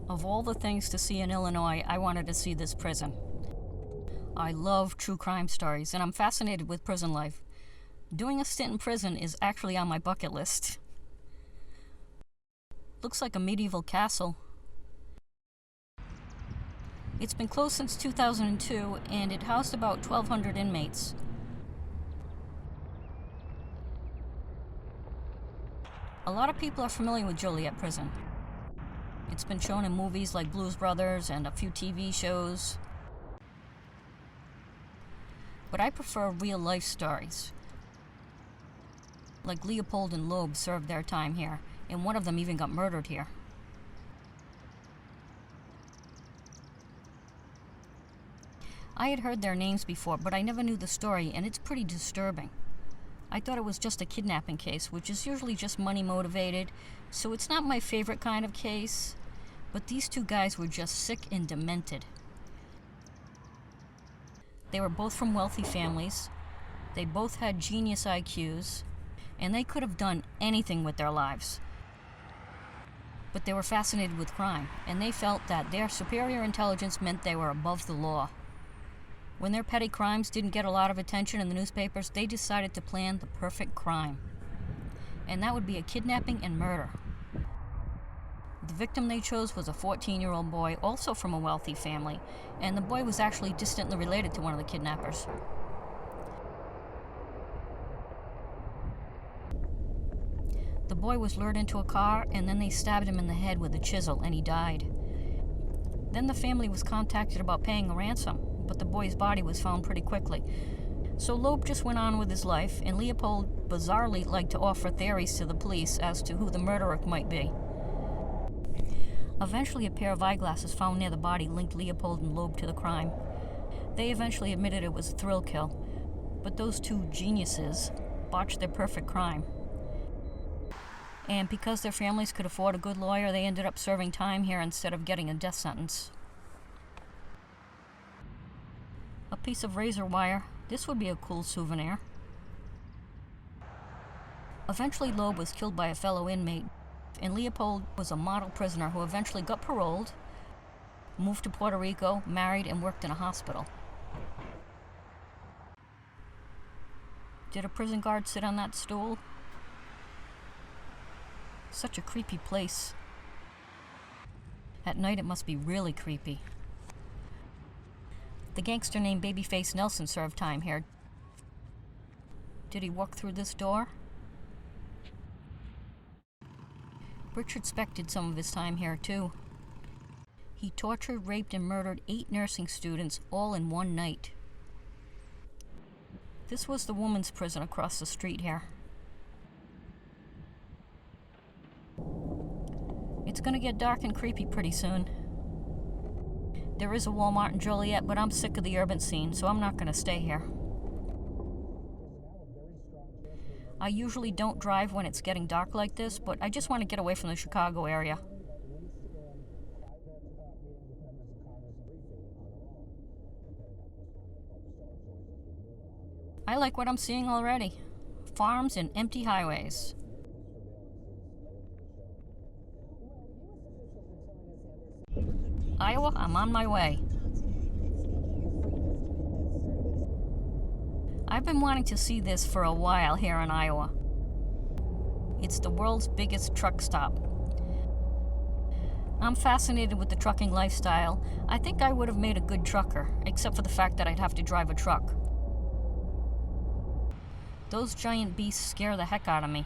Of all the things to see in Illinois, I wanted to see this prison. I love true crime stories, and I'm fascinated with prison life. Doing a stint in prison is actually on my bucket list. Looks like a medieval castle. It's been closed since 2002, and it housed about 1,200 inmates. A lot of people are familiar with Joliet Prison. It's been shown in movies like Blues Brothers and a few TV shows. But I prefer real-life stories. Like Leopold and Loeb served their time here, and one of them even got murdered here. I had heard their names before, but I never knew the story, and it's pretty disturbing. I thought it was just a kidnapping case, which is usually just money motivated, so it's not my favorite kind of case. But these two guys were just sick and demented. They were both from wealthy families. They both had genius IQs, and they could have done anything with their lives. But they were fascinated with crime, and they felt that their superior intelligence meant they were above the law. When their petty crimes didn't get a lot of attention in the newspapers, they decided to plan the perfect crime. And that would be a kidnapping and murder. The victim they chose was a 14-year-old boy, also from a wealthy family, and the boy was actually distantly related to one of the kidnappers. The boy was lured into a car, and then they stabbed him in the head with a chisel, and he died. Then the family was contacted about paying a ransom, but the boy's body was found pretty quickly. So Loeb just went on with his life, and Leopold bizarrely liked to offer theories to the police as to who the murderer might be. Eventually, a pair of eyeglasses found near the body linked Leopold and Loeb to the crime. They eventually admitted it was a thrill kill, but those two geniuses botched their perfect crime. And because their families could afford a good lawyer, they ended up serving time here instead of getting a death sentence. A piece of razor wire. This would be a cool souvenir. Eventually, Loeb was killed by a fellow inmate, and Leopold was a model prisoner who eventually got paroled, moved to Puerto Rico, married, and worked in a hospital. Did a prison guard sit on that stool? Such a creepy place. At night it must be really creepy. The gangster named Babyface Nelson served time here. Did he walk through this door? Richard Speck did some of his time here too. He tortured, raped, and murdered 8 nursing students all in one night. This was the women's prison across the street here. It's gonna get dark and creepy pretty soon. There is a Walmart in Joliet, but I'm sick of the urban scene, so I'm not gonna stay here. I usually don't drive when it's getting dark like this, but I just want to get away from the Chicago area. I like what I'm seeing already. Farms and empty highways. Iowa, I'm on my way. I've been wanting to see this for a while here in Iowa. It's the world's biggest truck stop. I'm fascinated with the trucking lifestyle. I think I would have made a good trucker, except for the fact that I'd have to drive a truck. Those giant beasts scare the heck out of me.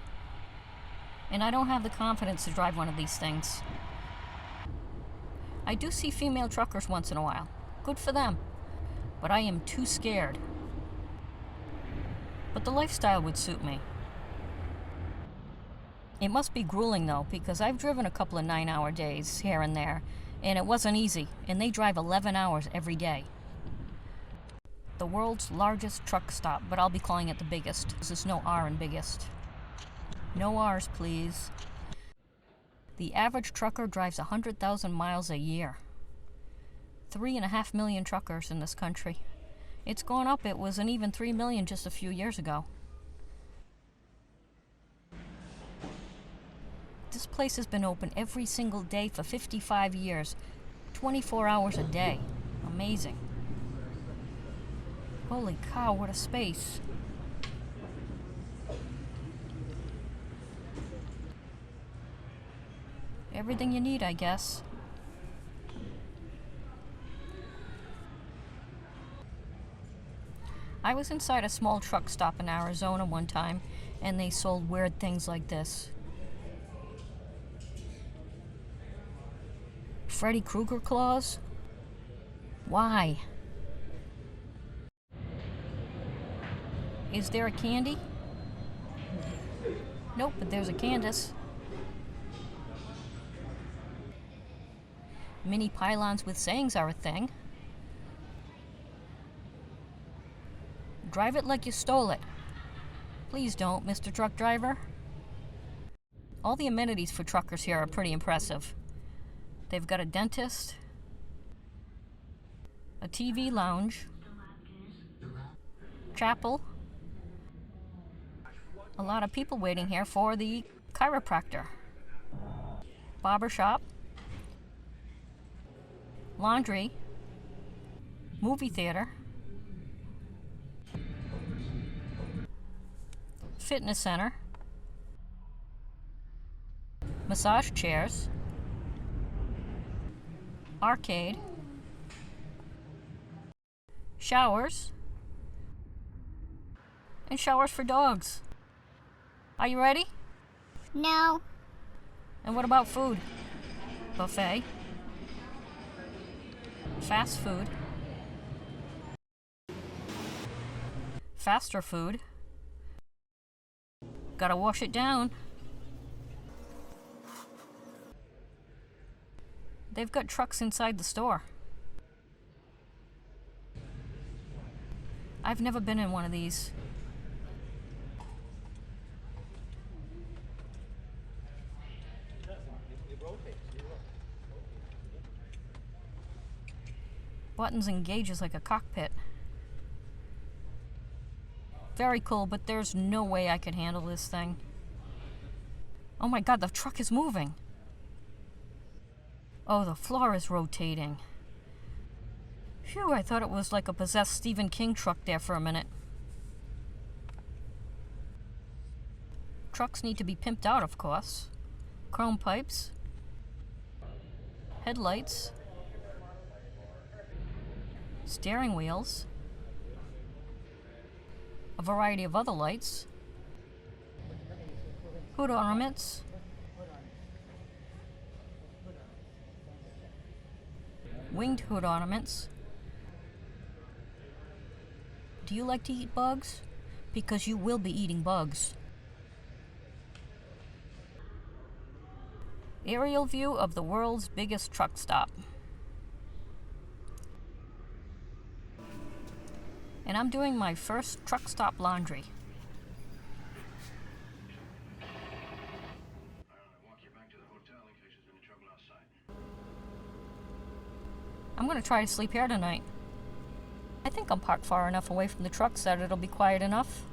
And I don't have the confidence to drive one of these things. I do see female truckers once in a while. Good for them. But I am too scared. But the lifestyle would suit me. It must be grueling though, because I've driven a couple of 9-hour days here and there, and it wasn't easy, and they drive 11 hours every day. The world's largest truck stop, but I'll be calling it the biggest. There's no R in biggest. No R's, please. The average trucker drives 100,000 miles a year. 3.5 million truckers in this country. It's gone up. It was an even 3 million just a few years ago. This This place has been open every single day for 55 years, 24 hours a day. Amazing. Holy cow, what a space. Everything you need, I guess. I was inside a small truck stop in Arizona one time, and they sold weird things like this. Freddy Krueger claws? Why? Is there a candy? Nope, but there's a Candace. Mini pylons with sayings are a thing. Drive it like you stole it. Please don't, Mr. Truck Driver. All the amenities for truckers here are pretty impressive. They've got a dentist, a TV lounge, chapel, a lot of people waiting here for the chiropractor, barber shop, laundry, movie theater, fitness center, massage chairs, arcade, showers, and showers for dogs. Are you ready? No. And what about food? Buffet, fast food, faster food. Gotta wash it down. They've got trucks inside the store. I've never been in one of these. Buttons and gauges like a cockpit. Very cool, but there's no way I could handle this thing. Oh my god, the truck is moving. Oh, the floor is rotating. Phew, I thought it was like a possessed Stephen King truck there for a minute. Trucks need to be pimped out, of course. Chrome pipes. Headlights. Steering wheels. A variety of other lights. Hood ornaments. Winged hood ornaments. Do you like to eat bugs? Because you will be eating bugs. Aerial view of the world's biggest truck stop. And I'm doing my first truck stop laundry. I'm gonna try to sleep here tonight. I think I'm parked far enough away from the trucks that it'll be quiet enough.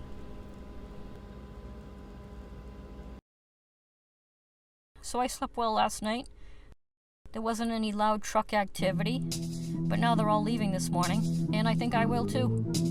So I slept well last night. There wasn't any loud truck activity, but now they're all leaving this morning, and I think I will too.